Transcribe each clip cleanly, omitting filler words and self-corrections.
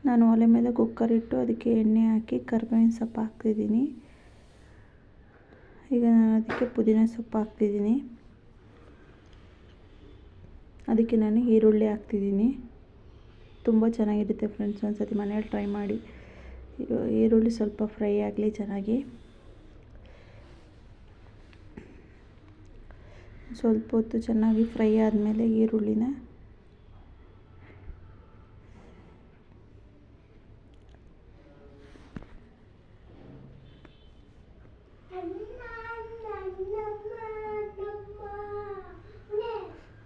ನಾನು ಒಲೆ ಮೇಲೆ ಕುಕ್ಕರ್ ಇಟ್ಟು ಅದಕ್ಕೆ ಎಣ್ಣೆ ಹಾಕಿ ಕರಿಬೇವಿನ ಸೊಪ್ಪು ಹಾಕ್ತಿದ್ದೀನಿ. ಈಗ ನಾನು ಅದಕ್ಕೆ ಪುದೀನ ಸೊಪ್ಪು ಹಾಕ್ತಿದ್ದೀನಿ. ಅದಕ್ಕೆ ನಾನು ಈರುಳ್ಳಿ ಹಾಕ್ತಿದ್ದೀನಿ. ತುಂಬ ಚೆನ್ನಾಗಿರುತ್ತೆ ಫ್ರೆಂಡ್ಸ್, ಒಂದ್ಸತಿ ಮನೇಲಿ ಟ್ರೈ ಮಾಡಿ. ಈರುಳ್ಳಿ ಸ್ವಲ್ಪ ಫ್ರೈ ಆಗಲಿ ಚೆನ್ನಾಗಿ. ಸ್ವಲ್ಪ ಹೊತ್ತು ಚೆನ್ನಾಗಿ ಫ್ರೈ ಆದಮೇಲೆ ಈರುಳ್ಳಿನ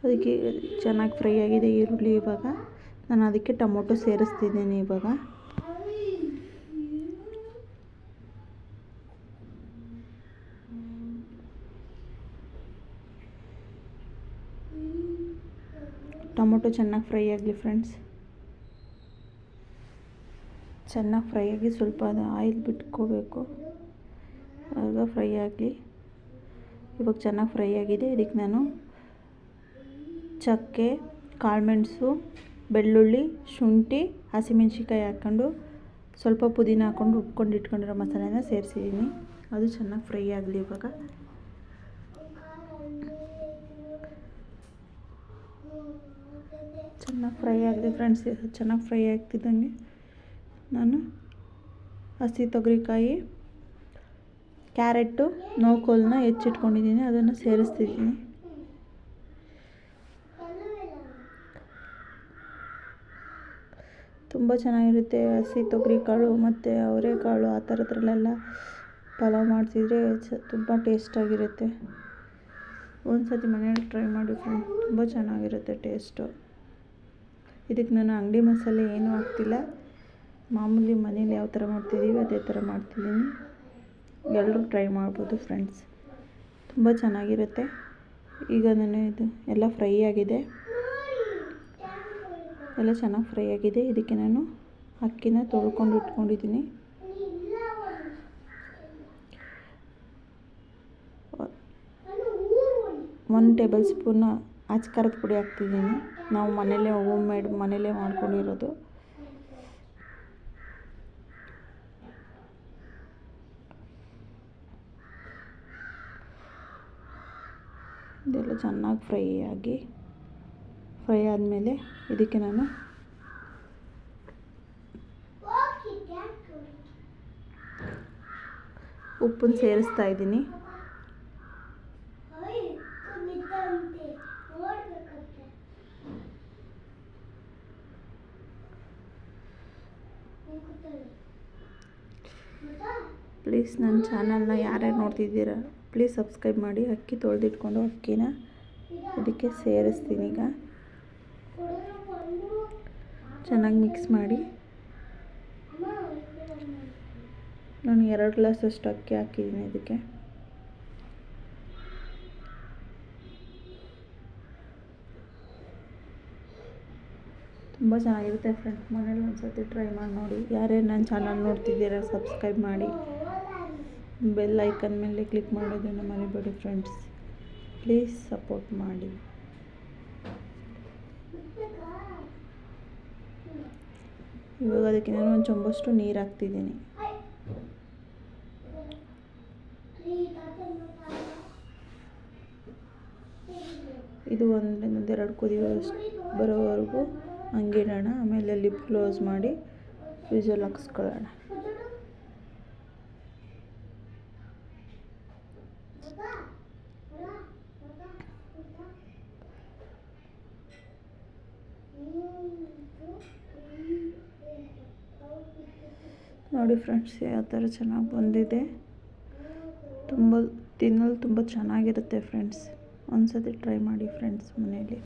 ಅದಕ್ಕೆ ಚೆನ್ನಾಗಿ ಫ್ರೈ ಆಗಿದೆ ಈರುಳ್ಳಿ. ಇವಾಗ ನಾನು ಅದಕ್ಕೆ ಟೊಮೊಟೊ ಸೇರಿಸ್ತಿದ್ದೀನಿ. ಇವಾಗ ಟೊಮೊಟೊ ಚೆನ್ನಾಗಿ ಫ್ರೈ ಆಗಲಿ ಫ್ರೆಂಡ್ಸ್. ಚೆನ್ನಾಗಿ ಫ್ರೈ ಆಗಿ ಸ್ವಲ್ಪ ಅದು ಆಯಿಲ್ ಬಿಟ್ಕೋಬೇಕು, ಆಗ ಫ್ರೈ ಆಗಲಿ. ಇವಾಗ ಚೆನ್ನಾಗಿ ಫ್ರೈ ಆಗಿದೆ. ಇದಕ್ಕೆ ನಾನು ಚಕ್ಕೆ, ಕಾಳುಮೆಣಸು, ಬೆಳ್ಳುಳ್ಳಿ, ಶುಂಠಿ, ಹಸಿಮೆಣ್ಸಿಕಾಯಿ ಹಾಕ್ಕೊಂಡು ಸ್ವಲ್ಪ ಪುದೀನ ಹಾಕ್ಕೊಂಡು ರುಬ್ಕೊಂಡು ಇಟ್ಕೊಂಡಿರೋ ಮಸಾಲೆನ ಸೇರಿಸಿದ್ದೀನಿ. ಅದು ಚೆನ್ನಾಗಿ ಫ್ರೈ ಆಗಲಿ. ಇವಾಗ ಚೆನ್ನಾಗಿ ಫ್ರೈ ಆಗಲಿ ಫ್ರೆಂಡ್ಸ್. ಚೆನ್ನಾಗಿ ಫ್ರೈ ಆಗ್ತಿದ್ದಂಗೆ ನಾನು ಹಸಿ ತೊಗರಿಕಾಯಿ, ಕ್ಯಾರೆಟು, ನೋಕೋಲನ್ನ ಹೆಚ್ಚಿಟ್ಕೊಂಡಿದ್ದೀನಿ, ಅದನ್ನು ಸೇರಿಸ್ತಿದ್ದೀನಿ. ತುಂಬ ಚೆನ್ನಾಗಿರುತ್ತೆ ಹಸಿ ತೊಗರಿಕಾಳು ಮತ್ತು ಅವರೆಕಾಳು ಆ ಥರದ್ರಲ್ಲೆಲ್ಲ ಪಲಾವ್ ಮಾಡ್ತಿದ್ರೆ ತುಂಬ ಟೇಸ್ಟಾಗಿರುತ್ತೆ. ಒಂದು ಸತಿ ಮನೇಲಿ ಟ್ರೈ ಮಾಡಿ ಫ್ರೆಂಡ್, ತುಂಬ ಚೆನ್ನಾಗಿರುತ್ತೆ ಟೇಸ್ಟು. ಇದಕ್ಕೆ ನಾನು ಅಂಗಡಿ ಮಸಾಲೆ ಏನೂ ಹಾಕ್ತಿಲ್ಲ, ಮಾಮೂಲಿ ಮನೇಲಿ ಯಾವ ಥರ ಮಾಡ್ತಿದ್ದೀವಿ ಅದೇ ಥರ ಮಾಡ್ತಿದ್ದೀನಿ. ಎಲ್ಲರೂ ಟ್ರೈ ಮಾಡ್ಬೋದು ಫ್ರೆಂಡ್ಸ್, ತುಂಬ ಚೆನ್ನಾಗಿರುತ್ತೆ. ಈಗ ನಾನು ಇದು ಎಲ್ಲ ಫ್ರೈ ಆಗಿದೆ, ಎಲ್ಲ ಚೆನ್ನಾಗಿ ಫ್ರೈ ಆಗಿದೆ. ಇದಕ್ಕೆ ನಾನು ಅಕ್ಕಿನ ತೊಳ್ಕೊಂಡು ಇಟ್ಕೊಂಡಿದ್ದೀನಿ. 1 ಟೇಬಲ್ ಸ್ಪೂನ್ ಅಚ್ಕಾರದ ಪುಡಿ ಹಾಕ್ತಿದ್ದೀನಿ. ನಾವು ಮನೇಲೇ ಹೋಮ್ ಮೇಡ್ ಮನೇಲೇ ಮಾಡ್ಕೊಂಡಿರೋದು. ಇದೆಲ್ಲ ಚೆನ್ನಾಗಿ ಫ್ರೈ ಆದಮೇಲೆ ಇದಕ್ಕೆ ನಾನು ಉಪ್ಪನ್ನು ಸೇರಿಸ್ತಾ ಇದ್ದೀನಿ. ಪ್ಲೀಸ್ ನನ್ನ ಚಾನಲ್ನ ಯಾರ್ಯಾರು ನೋಡ್ತಿದ್ದೀರಾ ಪ್ಲೀಸ್ ಸಬ್ಸ್ಕ್ರೈಬ್ ಮಾಡಿ. ಅಕ್ಕಿ ತೊಳೆದಿಟ್ಕೊಂಡು ಅಕ್ಕಿನ ಇದಕ್ಕೆ ಸೇರಿಸ್ತೀನಿ. ಈಗ ಚೆನ್ನಾಗಿ ಮಿಕ್ಸ್ ಮಾಡಿ. ನಾನು 2 ಗ್ಲಾಸಷ್ಟು ಅಕ್ಕಿ ಹಾಕಿದ್ದೀನಿ ಇದಕ್ಕೆ. ತುಂಬ ಚೆನ್ನಾಗಿರುತ್ತೆ ಫ್ರೆಂಡ್ಸ್, ಮನೇಲಿ ಒಂದ್ಸತಿ ಟ್ರೈ ಮಾಡಿ ನೋಡಿ. ಯಾರ್ಯಾರು ನನ್ನ ಚಾನಲ್ ನೋಡ್ತಿದ್ದೀರಾ ಸಬ್ಸ್ಕ್ರೈಬ್ ಮಾಡಿ, ಬೆಲ್ ಐಕನ್ ಮೇಲೆ ಕ್ಲಿಕ್ ಮಾಡೋದನ್ನು ಮರಿಬೇಡಿ ಫ್ರೆಂಡ್ಸ್. ಪ್ಲೀಸ್ ಸಪೋರ್ಟ್ ಮಾಡಿ. ಇವಾಗ ಅದಕ್ಕೆ ನಾನು 1 ಚಮಚಷ್ಟು ನೀರು ಹಾಕ್ತಿದ್ದೀನಿ. ಇದು 1-2 ಕುದಿ ಬರೋವರೆಗೂ ಹಂಗಿಡೋಣ. ಆಮೇಲೆ ಲಿಡ್ ಕ್ಲೋಸ್ ಮಾಡಿ ವಿಷಲ್ ಹಾಕ್ಸ್ಕೊಳ್ಳೋಣ. ನೋಡಿ ಫ್ರೆಂಡ್ಸ್, ಯಾವ ಥರ ಚೆನ್ನಾಗಿ ಬಂದಿದೆ. ತಿನ್ನಲು ತುಂಬ ಚೆನ್ನಾಗಿರುತ್ತೆ ಫ್ರೆಂಡ್ಸ್. ಒಂದ್ಸತಿ ಟ್ರೈ ಮಾಡಿ ಫ್ರೆಂಡ್ಸ್ ಮನೇಲಿ,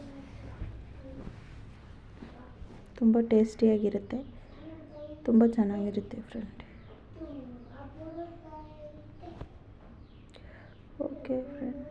ತುಂಬ ಟೇಸ್ಟಿಯಾಗಿರುತ್ತೆ, ತುಂಬ ಚೆನ್ನಾಗಿರುತ್ತೆ ಫ್ರೆಂಡ್. Okay friend.